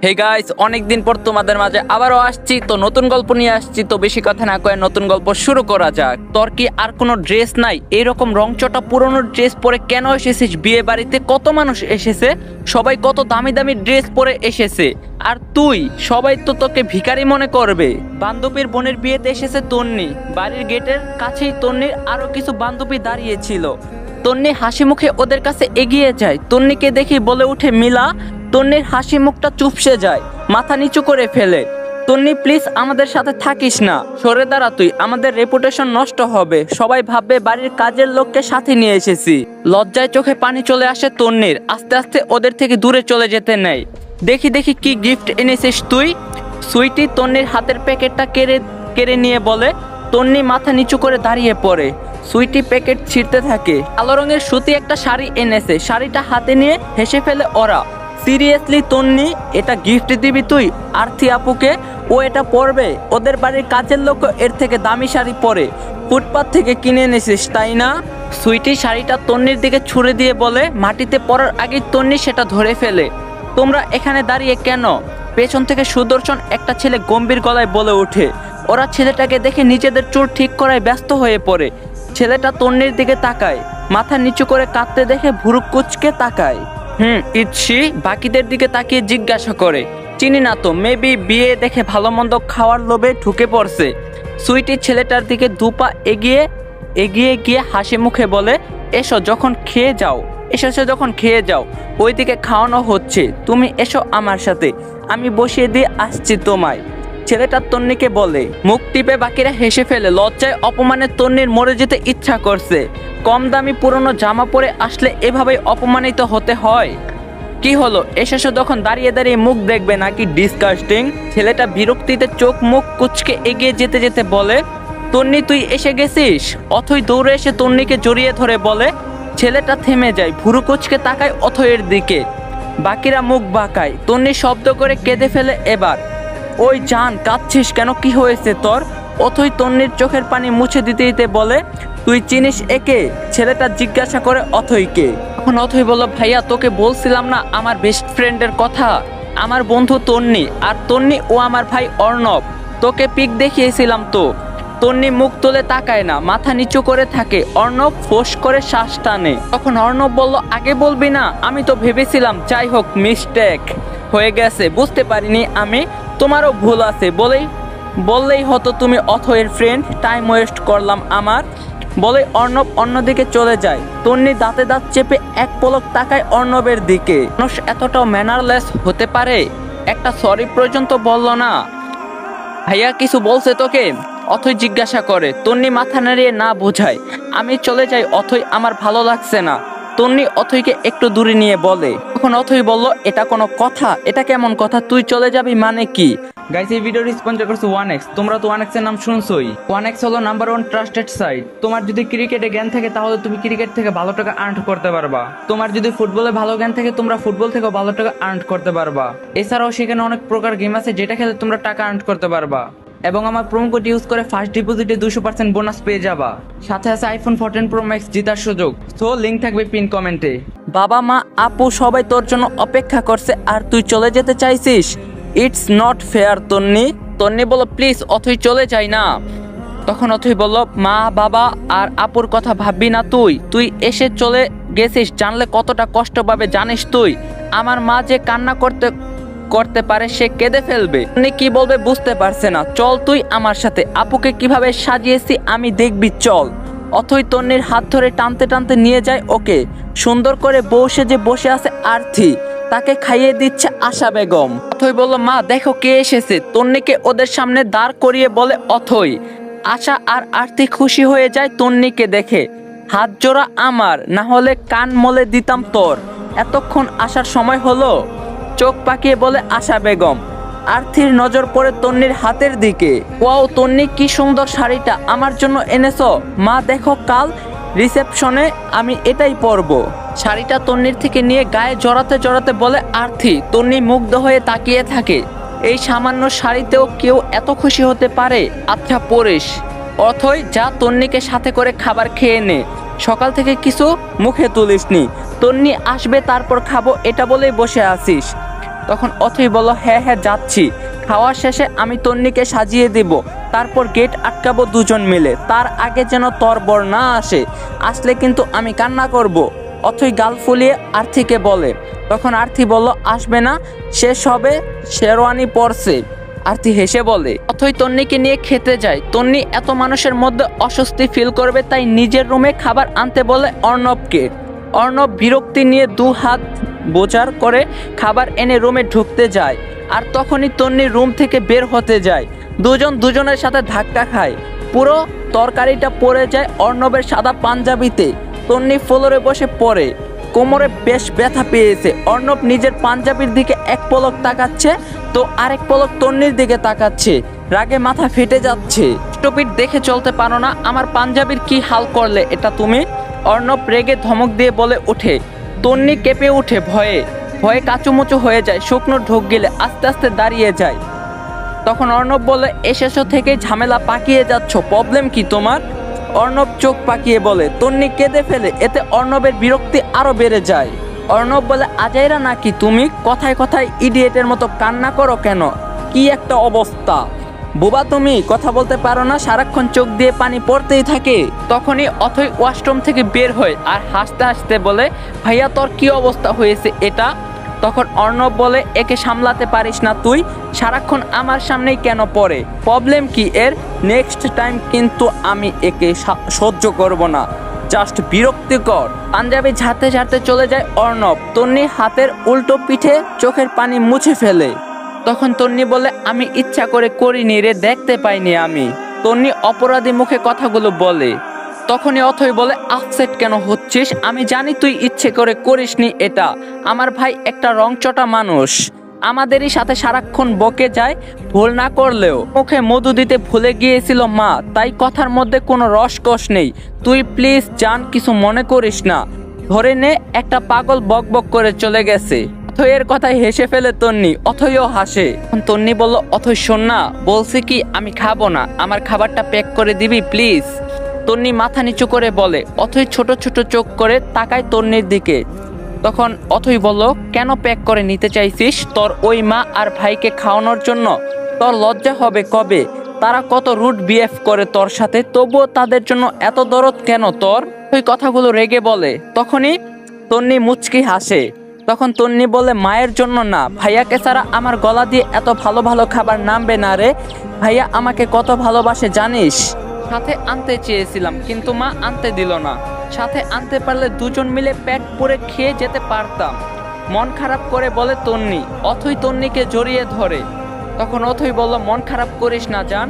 Hey guys, অনেকদিন পর তোমাদের মাঝে আবারও আসছি। তো নতুন গল্প নিয়ে আসছি। তো বেশি কথা না কয়ে নতুন গল্প শুরু করা যাক। তোর কি আর কোনো ড্রেস নাই? এরকম রংচটা পুরনো ড্রেস পরে কেন এসেছিস বিয়ে বাড়িতে? কত মানুষ এসেছে, সবাই কত দামি দামি ড্রেস পরে এসেছে, আর তুই, সবাই তো তোকে ভিখারি মনে করবে। বান্ধবীর বোনের বিয়েতে এসেছে তন্নি। বাড়ির গেটের কাছেই তন্নির আরো কিছু বান্ধবী দাঁড়িয়ে ছিল। তন্নি হাসি মুখে ওদের কাছে এগিয়ে যায়। তন্নিকে দেখি বলে উঠে মিলা। তন্নির হাসি মুখটা চুপসে যায়, মাথা নিচু করে ফেলে। তন্নি প্লিজ আমাদের সাথে থাকিস না, সরে দাঁড়া তুই, আমাদের রেপুটেশন নষ্ট হবে, সবাই ভাববে বাড়ির কাজের লোককে সাথে নিয়ে এসেছি। লজ্জায় চোখে পানি চলে আসে তন্নির। আস্তে আস্তে ওদের থেকে দূরে চলে যেতে নেয়। দেখি দেখি কি গিফট এনেছিস তুই। সুইটি তন্নির হাতের প্যাকেটটা কেড়ে নিয়ে বলে। তন্নি মাথা নিচু করে দাঁড়িয়ে পড়ে। সুইটি প্যাকেট ছিঁড়তে থাকে। কালো রঙের সুতি একটা শাড়ি এনেছে, শাড়িটা হাতে নিয়ে হেসে ফেলে ওরা। সিরিয়াসলি তন্নি, এটা গিফট দিবি তুই আরতি আপুকে? ও এটা পরবে? ওদের বাড়ির কাজের লোক এর থেকে দামি শাড়ি পরে, ফুটপাত থেকে কিনে এনেছিস তাই না? সুইটি শাড়িটা তন্নির দিকে ছুঁড়ে দিয়ে বলে। মাটিতে পড়ার আগেই তন্নি সেটা ধরে ফেলে। তোমরা এখানে দাঁড়িয়ে কেন? পেছন থেকে সুদর্শন একটা ছেলে গম্ভীর গলায় বলে ওঠে। ওরা ছেলেটাকে দেখে নিজেদের চুল ঠিক করায় ব্যস্ত হয়ে পড়ে। ছেলেটা তন্নির দিকে তাকায়, মাথা নিচু করে কাঁদতে দেখে ভুরু কুঁচকে তাকায়। ইচ্ছি বাকিদের দিকে তাকিয়ে জিজ্ঞাসা করে, চিনি না তো, মেবি বিয়ে দেখে ভালো মন্দ খাওয়ার লোভে ঢুকে পড়ছে। সুইটি ছেলেটার দিকে দুপা এগিয়ে গিয়ে হাসি মুখে বলে, এসো যখন খেয়ে যাও, এসেছো যখন খেয়ে যাও, ওইদিকে খাওয়ানো হচ্ছে, তুমি এসো আমার সাথে, আমি বসিয়ে দিয়ে আসছি তোমায়। ছেলেটা তন্নিকে বলে। মুখ টিপে বাকিরা হেসে ফেলে। লজ্জায় অপমানে তন্নির মরে যেতে ইচ্ছা করছে। কম দামি পুরনো জামা পরে আসলে এভাবেই অপমানিত হতে হয়? কি হলো, এসেছো যখন দাঁড়িয়ে দাঁড়িয়ে মুখ দেখবে নাকি? ডিসকাস্টিং। ছেলেটা বিরক্তিতে চোখ মুখ কুচকে এগিয়ে যেতে যেতে বলে, তন্নি তুই এসে গেছিস? অথই দৌড়ে এসে তন্নিকে জড়িয়ে ধরে বলে। ছেলেটা থেমে যায়, ভুরু কুচকে তাকায় অথয়ের দিকে। বাকিরা মুখ বাঁকায়। তন্নি শব্দ করে কেঁদে ফেলে এবার। ওই জান, কাঁদছিস কেন, কি হয়েছে তোর? অথই তন্নির চোখের পানি মুছে দিতে দিতে বলে, তুই চিনিস একে? ছেলেটা জিজ্ঞাসা করে অথইকে। তখন অথই বলল, ভাইয়া তোকে বলছিলাম না আমার বেস্ট ফ্রেন্ডের কথা, আমার বন্ধু তন্নি, আর তন্নি ও আমার ভাই অর্ণব, তোকে পিক দেখিয়েছিলাম তো। তন্নি মুখ তুলে তাকায় না, মাথা নিচু করে থাকে। অর্ণব ফোঁস করে শ্বাস টানে। তখন অর্ণব বলল, আগে বলবি না? আমি তো ভেবেছিলাম, যাই হোক মিস্টেক হয়ে গেছে, বুঝতে পারিনি আমি, তোমারও ভুল আছে, বললেই হতো তুমি অথয়ের ফ্রেন্ড, টাইম ওয়েস্ট করলাম আমার। বলে অর্ণব অন্যদিকে চলে যায়। তন্নি দাঁতে দাঁত চেপে এক পলক তাকায় অর্ণবের দিকে। মানুষ এতটাও ম্যানারলেস হতে পারে? একটা সরি পর্যন্ত বলল না। ভাইয়া কিছু বলছে তোকে? অথই জিজ্ঞাসা করে। তন্নি মাথা নাড়িয়ে না বোঝায়। আমি চলে যাই অথই, আমার ভালো লাগছে না। তন্নি অথইকে একটু দূরে নিয়ে বলে। তখন অথই বলল, এটা কোনো কথা? এটা কেমন কথা, তুই চলে যাবি মানে কি? গাইস, এই ভিডিওটি স্পন্সর করছে 1x। তোমরা তো 1x এর নাম শুনছোই। 1x হলো নাম্বার 1 ট্রাস্টেড সাইট। তোমার যদি ক্রিকেটে জ্ঞান থাকে তাহলে তুমি ক্রিকেট থেকে ভালো টাকা আর্ন করতে পারবা। তোমার যদি ফুটবলে ভালো জ্ঞান থাকে তোমরা ফুটবল থেকে ভালো টাকা আর্ন করতে পারবা। এছাড়াও সেখানে অনেক প্রকার গেম আছে যেটা খেলে তোমরা টাকা আর্ন করতে পারবা। এবং আমার প্রোমো কোড ইউজ করে ফার্স্ট ডিপোজিটে 200% বোনাস পেয়ে যাবা। সাথে আছে আইফোন 14 প্রো ম্যাক্স জেতার সুযোগ। সো লিংক থাকবে পিন কমেন্টে। বাবা মা আপু সবাই তোর জন্য অপেক্ষা করছে আর তুই চলে যেতে চাইছিস? ইটস নট ফেয়ার তন্নি। তন্নি বলল, প্লিজ অথই চলে যাই না। তখন অথই বলল, মা বাবা আর আপুর কথা ভাববি না তুই এসে চলে গেছিস, জানলে কতটা কষ্ট পাবে জানিস তুই? আমার মা যে কান্না করতে পারে, সে কেঁদে ফেলবে। তন্নি কি বলবে বুঝতে পারছে না। চল তুই আমার সাথে, আপুকে কিভাবে সাজিয়েছি আমি দেখবি, চল। অথই তন্নির হাত ধরে টানতে টানতে নিয়ে যায় ওকে। সুন্দর করে বউ সেজে বসে আছে আরতি, তাকে খাইয়ে দিচ্ছে আশা বেগম। অথই বলল, মা দেখো কে এসেছে। তন্নিকে ওদের সামনে দাঁড় করিয়ে বলে অথই। আশা আর আরতি খুশি হয়ে যায় তন্নিকে দেখে। হাত জোড়া আমার, না হলে কান মলে দিতাম তোর। এতক্ষণ আসার সময় হলো? চোখ পাকিয়ে বলে আশা বেগম। আরতির নজর পড়ে তন্নির হাতের দিকে। ওয়াও তন্নি, কি সুন্দর শাড়িটা আমার জন্য এনেছো। মা দেখো, কাল রিসেপশনে আমি এটাই পরবো। শাড়িটা তন্নির থেকে নিয়ে গায়ে জড়াতে জড়াতে বলে আরতি। তন্নি মুগ্ধ হয়ে তাকিয়ে থাকে। এই সামান্য শাড়িতেও কেউ এত খুশি হতে পারে? আচ্ছা পরিস। অথই যা, তন্নিকে সাথে করে খাবার খেয়ে নে, সকাল থেকে কিছু মুখে তুলিসনি। তন্নি আসবে তারপর খাবো এটা বলেই বসে আছিস। তখন অথই বলল, হ্যাঁ হ্যাঁ যাচ্ছি, খাওয়ার শেষে আমি তন্নিকে সাজিয়ে দিব, তারপর গেট আটকাবো দুজন মিলে, তার আগে যেন তরবর না আসে, আসলে কিন্তু আমি কান্না করব। অথই গাল ফুলিয়ে আর্থিকে বলে। তখন আর্থি বলল, আসবে না, শেষ হবে, শেরওয়ানি পরছে। আর্থি হেসে বলে। অথই তন্নিকে নিয়ে খেতে যায়। তন্নি এত মানুষের মধ্যে অস্বস্তি ফিল করবে তাই নিজের রুমে খাবার আনতে বলে অর্ণবকে। অর্ণব বিরক্তি নিয়ে দু হাত বোঝার করে খাবার এনে রুমে ঢুকতে যায়, আর তখনই তন্নি রুম থেকে বের হতে যায়। দুজন দুজনের সাথে ধাক্কা খায়, পুরো তরকারিটা পড়ে যায় অর্ণবের সাদা পাঞ্জাবিতে। তন্নি ফ্লোরে বসে পড়ে, কোমরে বেশ ব্যথা পেয়েছে। অর্ণব নিজের পাঞ্জাবির দিকে এক পলক তাকাচ্ছে, তো আরেক পলক তন্নির দিকে তাকাচ্ছে, রাগে মাথা ফেটে যাচ্ছে। স্টপিট দেখে চলতে পারো না, আমার পাঞ্জাবির কি হাল করলে এটা তুমি? অর্ণব রেগে ধমক দিয়ে বলে ওঠে। তন্নি কেঁপে উঠে ভয়ে ভয়ে কাচুমুচু হয়ে যায়, শুকনো ঢোক গেলে আস্তে আস্তে দাঁড়িয়ে যায়। তখন অর্ণব বলে, এসেছো থেকে ঝামেলা পাকিয়ে যাচ্ছ, প্রবলেম কি তোমার? অর্ণব চোখ পাকিয়ে বলে। তন্নি কেঁদে ফেলে, এতে অর্ণবের বিরক্তি আরো বেড়ে যায়। অর্ণব বলে, আজাইরা নাকি তুমি? কথায় কথায় ইডিয়েটের মতো কান্না করো কেন? কি একটা অবস্থা, বোবা তুমি, কথা বলতে পারো না, সারাক্ষণ চোখ দিয়ে পানি পড়তেই থাকে। তখনই অথই ওয়াশরুম থেকে বের হয় আর হাসতে হাসতে বলে, ভাইয়া তোর কি অবস্থা হয়েছে এটা? তখন অর্ণব বলে, একে সামলাতে পারিস না তুই? সারাক্ষণ আমার সামনেই কেন পড়ে? প্রবলেম কি এর? নেক্সট টাইম কিন্তু আমি একে সহ্য করব না, জাস্ট বিরক্তিকর। পাঞ্জাবি ঝাড়তে ঝাড়তে চলে যায় অর্ণব। তন্নি হাতের উল্টো পিঠে চোখের পানি মুছে ফেলে। তখন তন্নি বলে, আমি ইচ্ছা করে করিনি রে, দেখতে পাইনি আমি। তন্নি অপরাধী মুখে কথাগুলো বলে। তখনই অথই বলে, আপসেট কেন হচ্ছিস? আমি জানি তুই ইচ্ছে করে করিসনি এটা। আমার ভাই একটা রংচটা মানুষ, আমাদেরই সাথে সারাক্ষণ বকে যায়, ভুল না করলেও। মুখে মধু দিতে ভুলে গিয়েছিল মা, তাই কথার মধ্যে কোনো রসকস নেই। তুই প্লিজ জান, কিছু মনে করিস না, ধরে নে একটা পাগল বক বক করে চলে গেছে। অথইয়ের কথায় হেসে ফেলে তন্নি, অথইও হাসে। তন্নি বলল, অথই শোন না, বলছি কি আমি খাবো না, আমার খাবারটা প্যাক করে দিবি প্লিজ? তন্নি মাথা নিচু করে বলে। অথই ছোট ছোট চোখ করে তাকায় তন্নির দিকে। তখন অথই বলল, কেন প্যাক করে নিতে চাইছিস? তোর ওই মা আর ভাইকে খাওয়ানোর জন্য? তোর লজ্জা হবে কবে? তারা কত রুড বিহেভ করে তোর সাথে, তবুও তাদের জন্য এত দরদ কেন তোর? ওই কথাগুলো রেগে বলে। তখনই তন্নি মুচকি হাসে। তখন তন্নি বলে, মায়ের জন্য না, ভাইয়াকে ছাড়া আমার গলা দিয়ে এত ভালো ভালো খাবার নামবে না রে। ভাইয়া আমাকে কত ভালোবাসে জানিস? সাথে আনতে চেয়েছিলাম কিন্তু মা আনতে দিল না, সাথে আনতে পারলে দুজন মিলে পেট পুরে খেয়ে যেতে পারতাম। মন খারাপ করে বলে তন্নি। অথই তন্নিকে জড়িয়ে ধরে। তখন অথই বলল, মন খারাপ করিস না জান,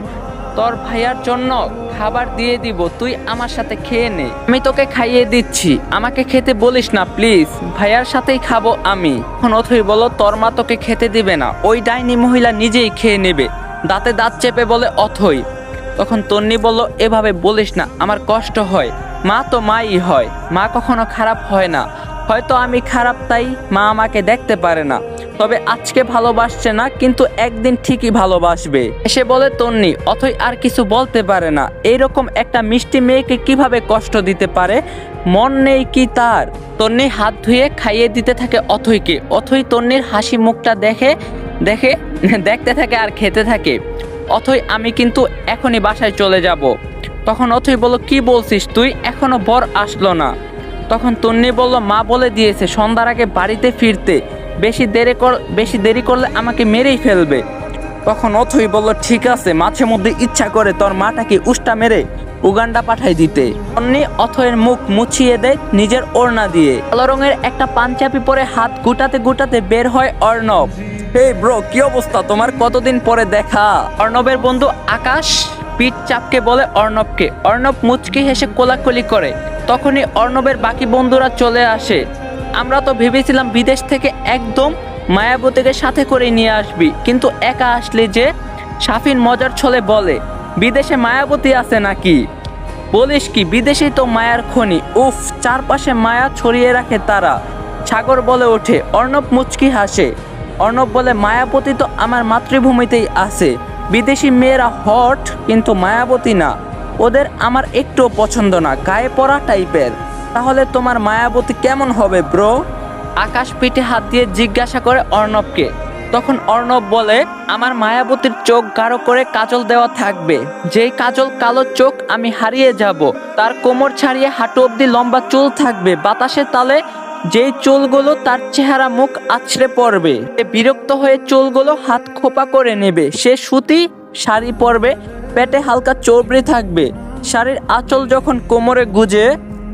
তোর ভাইয়ার জন্য খাবার দিয়ে দিব, তুই আমার সাথে খেয়ে নে, আমি তোকে খাইয়ে দিচ্ছি, আমাকে খেতে বলিস না প্লিজ, ভাইয়ার সাথেই খাবো আমি। তখন অথই বলল, তোর মা তোকে খেতে দিবে না, ওই ডাইনি মহিলা নিজেই খেয়ে নেবে, দাঁতে দাঁত চেপে বলে অথই। তখন তন্নি বলল, এভাবে বলিস না, আমার কষ্ট হয়, মা তো মাই হয়, মা কখনো খারাপ হয় না, হয়তো আমি খারাপ তাই মা আমাকে দেখতে পারে না, তবে আজকে ভালোবাসছে না, কিন্তু একদিন ঠিকই ভালোবাসবে, এসে বলে তন্নি। অথই আর কিছু বলতে পারে না, এইরকম একটা মিষ্টি মেয়েকে কিভাবে কষ্ট দিতে পারে, মন নেই কি তার? তন্নি হাত ধুয়ে খাইয়ে দিতে থাকে অথইকে। অথই তন্নির হাসি মুখটা দেখে দেখে দেখতে থাকে আর খেতে থাকে। অথই, আমি কিন্তু এখনই বাসায় চলে যাব। তখন অথই বলল, কি বলছিস তুই, এখনো বর আসলো না? তখন তন্নি বলল, মা বলে দিয়েছে সন্ধ্যার আগে বাড়িতে ফিরতে, বেশি দেরি করলে আমাকে মেরেই ফেলবে। তখন অথই বলল, ঠিক আছে, মাঝে মধ্যে ইচ্ছা করে তোর মাটাকে উষ্টা মেরে উগান্ডা পাঠাই দিতে। তন্নি অথয়ের মুখ মুছিয়ে দেয় নিজের ওড়না দিয়ে। কালো রঙের একটা পাঞ্জাবি পরে হাত গুটাতে গুটাতে বের হয় অর্ণব। হে ব্রো, কি অবস্থা তোমার, কতদিন পরে দেখা। অর্ণবের বন্ধু আকাশ পিঠ চাপকে বলে অর্ণবকে। অর্ণব মুচকি হেসে কোলাকুলি করে। তখনই অর্ণবের বাকি বন্ধুরা চলে আসে। আমরা তো ভেবেছিলাম বিদেশ থেকে একদম মায়াবতীকে সাথে করে নিয়ে আসবি, কিন্তু একা আসলে যে? শাফিন মজার ছলে বলে, বিদেশে মায়াবতী আছে নাকি? বলিস কি, বিদেশেই তো মায়ার খনি, উফ, চারপাশে মায়া ছড়িয়ে রাখে তারা। সাগর বলে ওঠে। অর্ণব মুচকি হাসে। অর্ণব বলে, মায়াবতী তো আমার মাতৃভূমিতেই আছে, বিদেশি মেয়েরা হট কিন্তু মায়াবতী না, ওদের আমার একটুও পছন্দ না, গায়ে পড়া টাইপের। তাহলে তোমার মায়াবতী কেমন হবে ব্রো? আকাশ পিঠে হাত দিয়ে জিজ্ঞাসা করে অর্ণবকে। তখন অর্ণব বলে, আমার মায়াবতীর চোখ গাঢ় করে কাজল দেওয়া থাকবে, যেই কাজল কালো চোখ আমি হারিয়ে যাব। তার কোমর ছাড়িয়ে হাঁটু অব্দি লম্বা চুল থাকবে, বাতাসে তালে যেই চুলগুলো তার চেহারা মুখ আছড়ে পড়বে। সে বিরক্ত হয়ে চুলগুলো হাত খোপা করে নেবে। সে সুতি শাড়ি পরবে, পেটে হালকা চর্বি থাকবে। শাড়ির আঁচল যখন কোমরে গুজে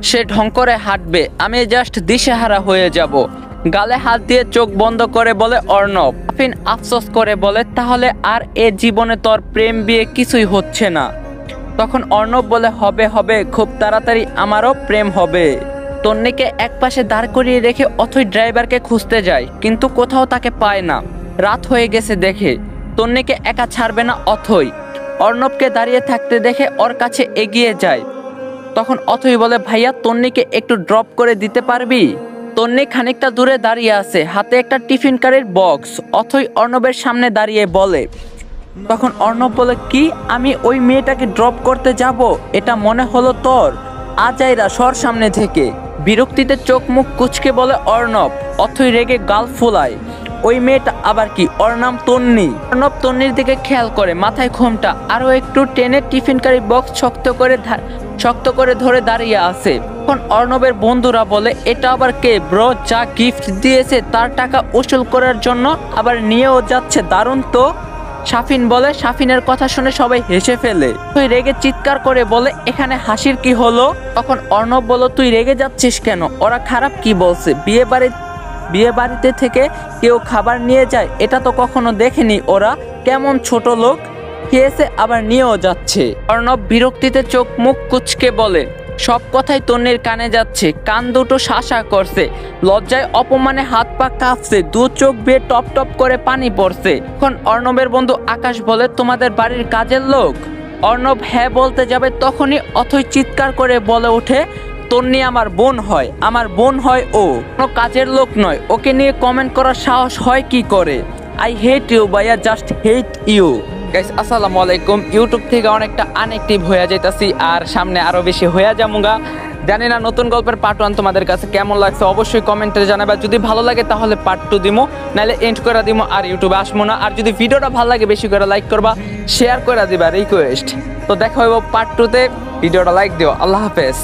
সে ঢং করে হাঁটবে। আমি জাস্ট দিশেহারা হয়ে যাব। গালে হাত দিয়ে চোখ বন্ধ করে বলে অর্ণব। সাফিন আফসোস করে বলে, তাহলে আর এ জীবনে তোর প্রেম বিয়ে কিছুই হচ্ছে না। তখন অর্ণব বলে, হবে হবে, খুব তাড়াতাড়ি আমারও প্রেম হবে। তন্নিকে একপাশে দাঁড় করিয়ে রেখে অথই ড্রাইভারকে খুঁজতে যায়, কিন্তু কোথাও তাকে পায় না। রাত হয়ে গেছে দেখে তন্নিকে একা ছাড়বে না অথই। অর্ণবকে দাঁড়িয়ে থাকতে দেখে ওর কাছে এগিয়ে যায়। তখন অথই বলে, ভাইয়া তন্নিকে একটু ড্রপ করে দিতে পারবি? তন্নি খানিকটা দূরে দাঁড়িয়ে আছে, হাতে একটা টিফিন কারির বক্স। অথই অর্ণবের সামনে দাঁড়িয়ে বলে। তখন অর্ণব বলে, কি আমি ওই মেয়েটাকে ড্রপ করতে যাব? এটা মনে হলো তোর? আজাইরা সর সামনে থেকে। বিরক্তিতে চোখ মুখ কুচকে বলে অর্ণব। অথই রেগে গাল ফুলায়। ওই মেয়েটা আবার কি? ওর নাম তন্নি। অর্ণব তন্নির দিকে খেয়াল করে, মাথায় ঘোমটা আরো একটু টেনে টিফিন কারি বক্স শক্ত করে ধরে দাঁড়িয়ে আছে। তখন অর্ণবের বন্ধুরা বলে, এটা আবার কে ব্রো? যা গিফট দিয়েছে তার টাকা উসুল করার জন্য আবার নিয়েও যাচ্ছে, দারুণ তো। সাফিন বলে। সাফিনের কথা শুনে সবাই হেসে ফেলে। তুই রেগে চিৎকার করে বলে, এখানে হাসির কি হলো? তখন অর্ণব বলো, তুই রেগে যাচ্ছিস কেন? ওরা খারাপ কি বলছে? বিয়ে বাড়িতে থেকে কেউ খাবার নিয়ে যায়, এটা তো কখনো দেখেনি। ওরা কেমন ছোট লোক, খেয়েছে আবার নিয়েও যাচ্ছে। অর্ণব বিরক্তিতে চোখ মুখ কুচকে বলে, সব কথাই তন্নির কানে যাচ্ছে, কান দুটো শাসা করছে, লজ্জায় অপমানে হাত পা কাঁপছে, দু চোখ বেয়ে টপ টপ করে পানি পড়ছে। এখন অর্ণবের বন্ধু আকাশ বলে, তোমাদের বাড়ির কাজের লোক? অর্ণব হ্যাঁ বলতে যাবে, তখনই অথই চিৎকার করে বলে ওঠে, তন্নি আমার বোন হয়, আমার বোন হয় ও, কোনো কাজের লোক নয়। ওকে নিয়ে কমেন্ট করার সাহস হয় কি করে? আই হেট ইউ ভাইয়া, জাস্ট হেট ইউ। গাইস আসসালামু আলাইকুম। ইউটিউব থেকে অনেকটা আনএক্টিভ হয়ে যাইতাছি, আর সামনে আরো বেশি হয়ে যামুগা। জানি না নতুন গল্পের পার্ট 1 তোমাদের কাছে কেমন লাগছে, অবশ্যই কমেন্টে জানাবা। যদি ভালো লাগে তাহলে পার্ট 2 দিমো, নাহলে এন্ড করে দিমো, আর ইউটিউবে আসবো না। আর যদি ভিডিওটা ভালো লাগে বেশি করে লাইক করবা, শেয়ার করে দিবা, রিকোয়েস্ট। তো দেখা হইব পার্ট 2 তে। ভিডিওটা লাইক দিও। আল্লাহ হাফেজ।